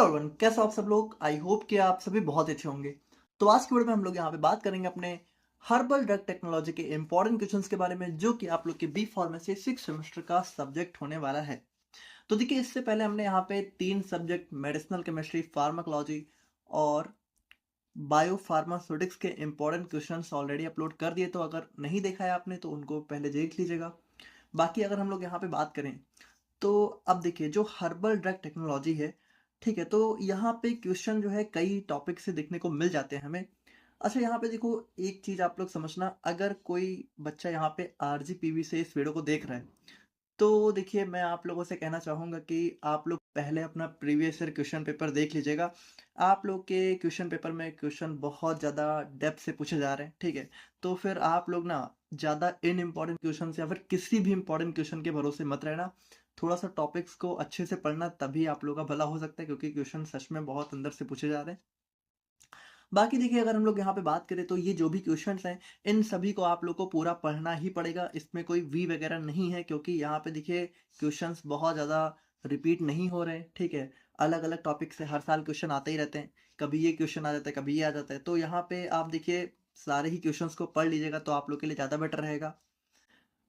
Everyone, कैसे हो आप सब लोग। आई होप कि आप सभी बहुत अच्छे होंगे। तो आज की वीडियो में हम लोग यहाँ पे बात करेंगे अपने हर्बल ड्रग टेक्नोलॉजी के इंपॉर्टेंट क्वेश्चंस के बारे में, जो कि आप लोग के बी फार्मेसी 6 सेमेस्टर का सब्जेक्ट होने वाला है। तो देखिए, इससे पहले हमने यहाँ पे 3 सब्जेक्ट मेडिसिनल केमिस्ट्री, फार्माकोलॉजी और बायो फार्मास्यूटिक्स के इंपॉर्टेंट क्वेश्चंस ऑलरेडी अपलोड कर दिए। तो अगर नहीं देखा है आपने तो उनको पहले देख लीजिएगा। बाकी अगर हम लोग यहाँ पे बात करें तो अब देखिए, जो हर्बल ड्रग टेक्नोलॉजी है, ठीक है, तो यहाँ पे क्वेश्चन जो है कई टॉपिक से देखने को मिल जाते हैं हमें। अच्छा, यहाँ पे देखो, एक चीज आप लोग समझना, अगर कोई बच्चा यहाँ पे आरजीपीवी से इस वीडियो को देख रहा है, तो देखिए, मैं आप लोगों से कहना चाहूँगा कि आप लोग पहले अपना प्रीवियस ईयर क्वेश्चन पेपर देख लीजिएगा। आप लोग के क्वेश्चन पेपर में क्वेश्चन बहुत ज़्यादा डेप्थ से पूछे जा रहे हैं, ठीक है? तो फिर आप लोग ना ज़्यादा इन इम्पोर्टेंट क्वेश्चन या फिर किसी भी इम्पोर्टेंट क्वेश्चन के भरोसे मत रहना। थोड़ा सा टॉपिक्स को अच्छे से पढ़ना, तभी आप लोग का भला हो सकता है, क्योंकि क्वेश्चन सच में बहुत अंदर से पूछे जा रहे हैं। बाकी देखिए, अगर हम लोग यहाँ पे बात करें तो ये जो भी क्वेश्चंस हैं, इन सभी को आप लोग को पूरा पढ़ना ही पड़ेगा। इसमें कोई वी वगैरह नहीं है, क्योंकि यहाँ पे देखिए क्वेश्चंस बहुत ज़्यादा रिपीट नहीं हो रहे हैं, ठीक है? अलग अलग टॉपिक से हर साल क्वेश्चन आते ही रहते हैं। कभी ये क्वेश्चन आ जाता है, कभी ये आ जाता है। तो यहाँ पे आप देखिए, सारे ही क्वेश्चंस को पढ़ लीजिएगा तो आप लोग के लिए ज़्यादा बेटर रहेगा।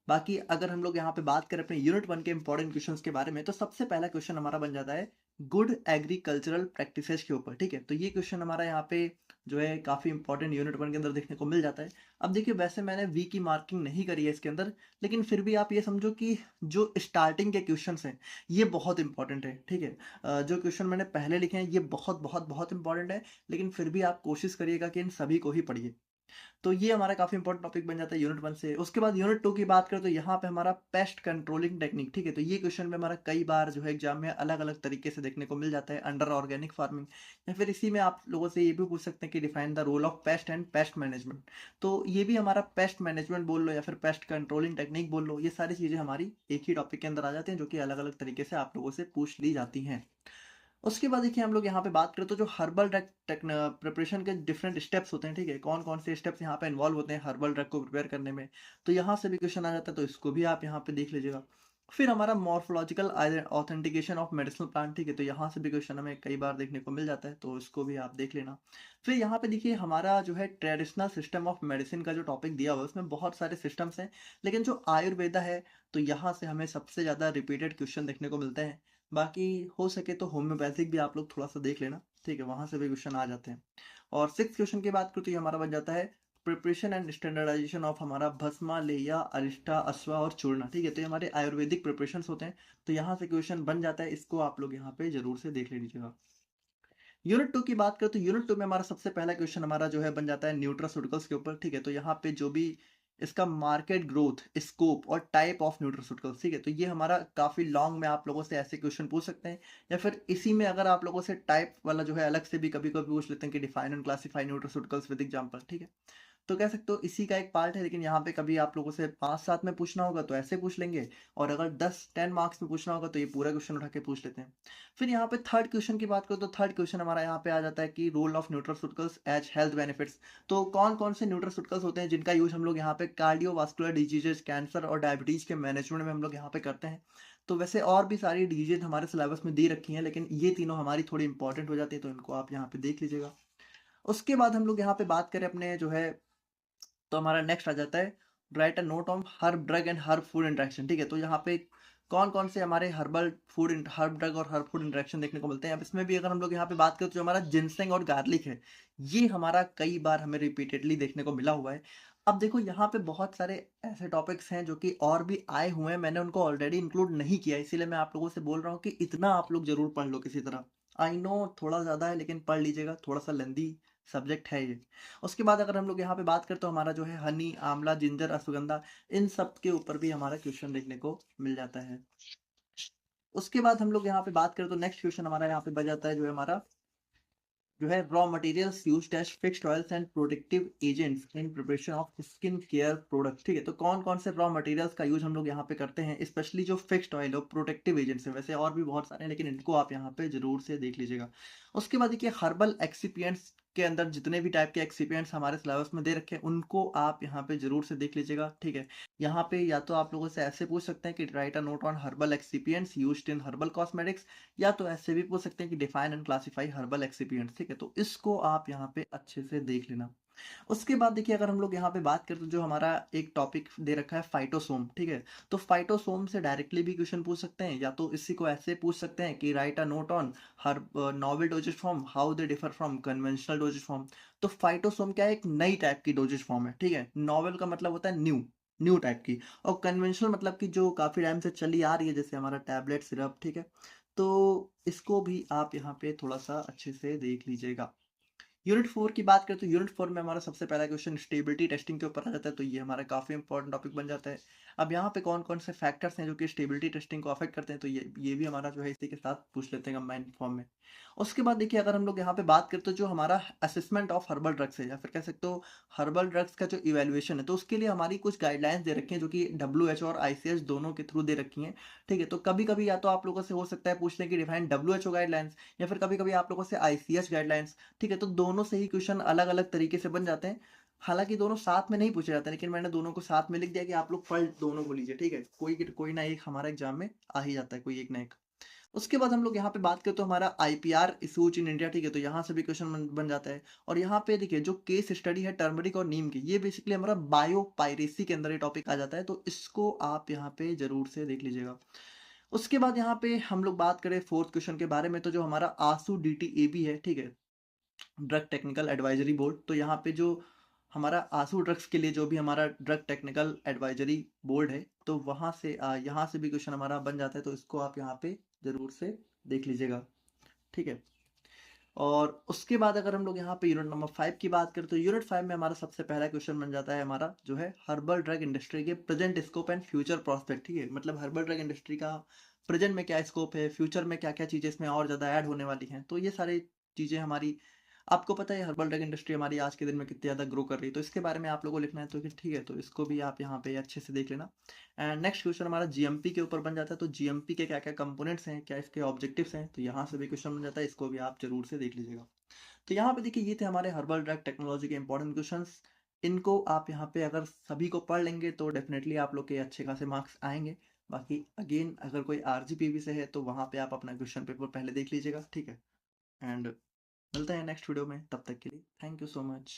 बाकी अगर हम लोग यहाँ पे बात करें अपने यूनिट 1 के इंपॉर्टेंट क्वेश्चंस के बारे में, तो सबसे पहला क्वेश्चन हमारा बन जाता है गुड एग्रीकल्चरल प्रैक्टिसेस के ऊपर, ठीक है? तो ये क्वेश्चन हमारा यहाँ पे जो है काफी इंपॉर्टेंट यूनिट 1 के अंदर देखने को मिल जाता है। अब देखिए, वैसे मैंने वी की मार्किंग नहीं करी है इसके अंदर, लेकिन फिर भी आप ये समझो कि जो स्टार्टिंग के क्वेश्चन हैं, ये बहुत इंपॉर्टेंट है, ठीक है? जो क्वेश्चन मैंने पहले लिखे हैं, ये बहुत बहुत बहुत इंपॉर्टेंट है, लेकिन फिर भी आप कोशिश करिएगा कि इन सभी को ही पढ़िए। तो ये हमारा काफ़ी इंपॉर्टेंट टॉपिक बन जाता है यूनिट 1 से। उसके बाद यूनिट 2 की बात करें तो यहाँ पे हमारा पेस्ट कंट्रोलिंग टेक्निक, ठीक है? तो ये क्वेश्चन में हमारा कई बार जो है एग्जाम में अलग-अलग तरीके से देखने को मिल जाता है अंडर ऑर्गेनिक फार्मिंग, या फिर इसी में आप लोगों से ये भी पूछ सकते हैं कि define the role of pest and pest management. तो ये भी हमारा पेस्ट मैनेजमेंट बोल लो या फिर पेस्ट कंट्रोलिंग टेक्निक बोल लो, ये सारी चीज़ें हमारी एक ही टॉपिक के अंदर आ जाती हैं, जो कि अलग-अलग तरीके से आप लोगों से पूछ ली जाती हैं। उसके बाद देखिए, हम लोग यहाँ पे बात करें तो जो हर्बल ड्रग प्रिपरेशन के डिफरेंट स्टेप्स होते हैं, ठीक है? कौन कौन से स्टेप्स यहाँ पे इन्वॉल्व होते हैं हर्बल ड्रग को प्रिपेयर करने में, तो यहाँ से भी क्वेश्चन आ जाता है, तो इसको भी आप यहाँ पे देख लीजिएगा। फिर हमारा morphological authentication of medicinal plant, ठीक है? तो यहाँ से भी क्वेश्चन हमें कई बार देखने को मिल जाता है, तो इसको भी आप देख लेना। फिर यहाँ पे देखिए, हमारा जो है ट्रेडिशनल सिस्टम ऑफ मेडिसिन का जो टॉपिक दिया हुआ है, उसमें बहुत सारे सिस्टम्स हैं, लेकिन जो आयुर्वेदा है, तो यहाँ से हमें सबसे ज़्यादा रिपीटेड क्वेश्चन देखने को मिलते हैं। बाकी हो सके तो होम्योपैथिक भी आप लोग थोड़ा सा देख लेना, ठीक है? वहां से भी क्वेश्चन आ जाते हैं। और सिक्स क्वेश्चन की बात करूँ तो ये हमारा बन जाता है प्रिपरेशन एंड स्टैंडर्डाइजेशन ऑफ हमारा भस्मा, लेया, अरिष्टा, अश्वा और चूर्ण, ठीक है? तो ये हमारे आयुर्वेदिक प्रिपरेशंस होते हैं, तो यहाँ से क्वेश्चन बन जाता है। इसको आप लोग यहाँ पे जरूर से देख लीजिएगा। यूनिट 2 की बात करें तो यूनिट 2 में हमारा सबसे पहला क्वेश्चन हमारा जो है बन जाता है न्यूट्रास्यूटिकल्स के ऊपर, ठीक है? तो यहाँ पे जो भी इसका मार्केट ग्रोथ, स्कोप और टाइप ऑफ न्यूट्रास्यूटिकल्स, ठीक है? तो ये हमारा काफी लॉन्ग में आप लोगों से ऐसे क्वेश्चन पूछ सकते हैं, या फिर इसी में अगर आप लोगों से टाइप वाला जो है अलग से भी कभी कभी पूछ लेते हैं कि define and classify nutraceuticals with example, ठीक है? तो कह सकते हो इसी का एक पार्ट है, लेकिन यहाँ पे कभी आप लोगों से 5-7 में पूछना होगा तो ऐसे पूछ लेंगे, और अगर 10-10 मार्क्स में पूछना होगा तो ये पूरा क्वेश्चन उठा के पूछ लेते हैं। फिर यहाँ पे थर्ड क्वेश्चन की बात करो तो थर्ड क्वेश्चन हमारा यहाँ पे आ जाता है कि role of nutraceuticals as health benefits. तो कौन कौन से न्यूट्रास्यूटिकल्स होते हैं जिनका यूज हम लोग यहाँ पे कार्डियोवास्कुलर डिजीजेज, कैंसर और डायबिटीज के मैनेजमेंट में हम लोग यहाँ पे करते हैं। तो वैसे और भी सारी डिजीज हमारे सिलेबस में दी रखी हैं, लेकिन ये तीनों हमारी थोड़ी इंपॉर्टेंट हो जाती है, तो इनको आप यहाँ पे देख लीजिएगा। उसके बाद हम लोग यहाँ पे बात करें अपने जो है, तो हमारा नेक्स्ट आ जाता है right a note on herb drug and herb food interaction, ठीक है? तो यहाँ पे कौन कौन से हमारे हर्ब ड्रग और हर्ब फूड इंटरेक्शन देखने को मिलते हैं। अब इसमें भी अगर हम लोग यहाँ पे बात करें तो जो हमारा जिनसेंग और गार्लिक है, ये हमारा कई बार हमें रिपीटेडली देखने को मिला हुआ है। अब देखो, यहाँ पे बहुत सारे ऐसे टॉपिक्स हैं जो कि और भी आए हुए हैं, मैंने उनको ऑलरेडी इंक्लूड नहीं किया, इसीलिए मैं आप लोगों से बोल रहा हूँ कि इतना आप लोग जरूर पढ़ लो किसी तरह। आई नो थोड़ा ज़्यादा है, लेकिन पढ़ लीजिएगा, थोड़ा सा लेंदी सब्जेक्ट है ये। उसके बाद अगर हम लोग यहाँ पे बात करें तो हमारा जो है हनी, आंवला, जिंजर, अश्वगंधा, इन सब के ऊपर भी हमारा क्वेश्चन देखने को मिल जाता है। उसके बाद हम लोग यहाँ पे बात करें तो नेक्स्ट क्वेश्चन हमारा यहाँ पे बच जाता है, जो है हमारा जो है raw materials used as fixed oils and protective agents in preparation of skin care products, ठीक है? तो कौन कौन से रॉ मटेरियल्स का यूज हम लोग यहाँ पे करते हैं, स्पेशली जो फिक्स्ड ऑयल और प्रोटेक्टिव एजेंट्स है। वैसे और भी बहुत सारे हैं, लेकिन इनको आप यहाँ पे जरूर से देख लीजिएगा। उसके बाद देखिए, हर्बल एक्सिपिएंट्स के अंदर जितने भी टाइप के एक्सिपिएंट्स हमारे सिलेबस में दे रखे हैं उनको आप यहाँ पे ज़रूर से देख लीजिएगा, ठीक है। यहाँ पे या तो आप लोगों से ऐसे पूछ सकते हैं कि right a note on herbal excipients used in herbal cosmetics, या तो ऐसे भी पूछ सकते हैं कि define and classify herbal excipients, ठीक है। तो इसको आप यहाँ पे अच्छे से देख लेना। उसके बाद देखिए अगर हम लोग यहाँ पे बात करें तो जो हमारा एक टॉपिक दे रखा है फाइटोसोम, ठीक है। तो फाइटोसोम से डायरेक्टली भी क्वेश्चन पूछ सकते हैं, या तो इसी को ऐसे पूछ सकते हैं कि right a note on her novel doses form, how they differ from conventional doses form. तो फाइटोसोम क्या है, एक नई टाइप की डोजेज फॉर्म है, ठीक है। नॉवेल का मतलब होता है न्यू, न्यू टाइप की, और कन्वेंशनल मतलब कि जो काफी टाइम से चली आ रही है, जैसे हमारा टैबलेट सिरप, ठीक है। तो इसको भी आप यहाँ पे थोड़ा सा अच्छे से देख लीजिएगा। यूनिट 4 की बात करें तो यूनिट 4 में हमारा सबसे पहला क्वेश्चन स्टेबिलिटी टेस्टिंग के ऊपर आ जाता है, तो ये हमारा काफ़ी इंपॉर्टेंट टॉपिक बन जाता है। अब यहाँ पे कौन कौन से फैक्टर्स हैं जो कि स्टेबिलिटी टेस्टिंग को अफेक्ट करते हैं, तो ये भी हमारा जो है इसी के साथ पूछ लेते हैं कंबाइंड फॉर्म में। उसके बाद देखिए अगर हम लोग यहाँ पे बात करें तो जो हमारा असेसमेंट ऑफ हर्बल ड्रग्स है, या फिर कह सकते हो हर्बल ड्रग्स का जो इवेल्युएशन है, तो उसके लिए हमारी कुछ गाइडलाइंस दे रखी हैं जो कि WHO और ICH दोनों के थ्रू दे रखी हैं, ठीक है। तो कभी कभी या तो आप लोगों से हो सकता है पूछने की डिफाइन WHO गाइडलाइंस, या फिर कभी कभी आप लोगों से ICH गाइडलाइंस, ठीक है। तो दोनों से ही क्वेश्चन अलग अलग तरीके से बन जाते हैं। हालांकि दोनों साथ में नहीं पूछे जाते, लेकिन मैंने दोनों को साथ में लिख दिया कि आप लोग पढ़ दोनों को लीजिए, ठीक है। कोई कोई ना एक हमारा एग्जाम में आ ही जाता है, कोई एक ना एक। उसके बाद हम लोग यहाँ पे बात करें तो हमारा IPR इशूज इन इंडिया, ठीक है। तो यहाँ से भी क्वेश्चन बन जाता है। और यहाँ पे देखिए जो केस स्टडी है टर्मरिक और नीम की, ये बेसिकली हमारा बायो पायरेसी के अंदर ये टॉपिक आ जाता है, तो इसको आप यहाँ पे जरूर से देख लीजिएगा। उसके बाद यहाँ पे हम लोग बात करें फोर्थ क्वेश्चन के बारे में, तो जो हमारा आसू DTAB है, ठीक है, ड्रग टेक्निकल एडवाइजरी बोर्ड। तो यहाँ पे जो हमारा आंसू ड्रग्स के लिए जो भी हमारा ड्रग टेक्निकल एडवाइजरी बोर्ड है, तो वहाँ से यहाँ से भी क्वेश्चन हमारा बन जाता है, तो इसको आप यहाँ पे जरूर से देख लीजिएगा, ठीक है। और उसके बाद अगर हम लोग यहाँ पे यूनिट नंबर 5 की बात करें तो यूनिट 5 में हमारा सबसे पहला क्वेश्चन बन जाता है हमारा जो है हर्बल ड्रग इंडस्ट्री के present scope and future prospect, ठीक है। मतलब हर्बल ड्रग इंडस्ट्री का प्रेजेंट में क्या स्कोप है, फ्यूचर में क्या क्या चीज़ें इसमें और ज़्यादा ऐड होने वाली हैं, तो ये सारी चीज़ें हमारी, आपको पता है हर्बल ड्रग इंडस्ट्री हमारी आज के दिन में कितनी ज़्यादा ग्रो कर रही है, तो इसके बारे में आप लोगों को लिखना है, तो ठीक है। तो इसको भी आप यहाँ पे अच्छे से देख लेना। एंड नेक्स्ट क्वेश्चन हमारा GMP के ऊपर बन जाता है, तो GMP के क्या क्या कंपोनेंट्स हैं, क्या इसके ऑब्जेक्टिव्स हैं, तो यहाँ से भी क्वेश्चन बन जाता है, इसको भी आप जरूर से देख लीजिएगा। तो यहाँ पे देखिए ये थे हमारे हर्बल ड्रग टेक्नोलॉजी के इंपॉर्टेंट क्वेश्चंस। इनको आप यहाँ पे अगर सभी को पढ़ लेंगे तो डेफिनेटली आप लोग के अच्छे खासे मार्क्स आएंगे। बाकी अगेन अगर कोई RGPV से है तो वहाँ पे आप अपना क्वेश्चन पेपर पहले देख लीजिएगा, ठीक है। एंड मिलते हैं नेक्स्ट वीडियो में, तब तक के लिए थैंक यू सो मच।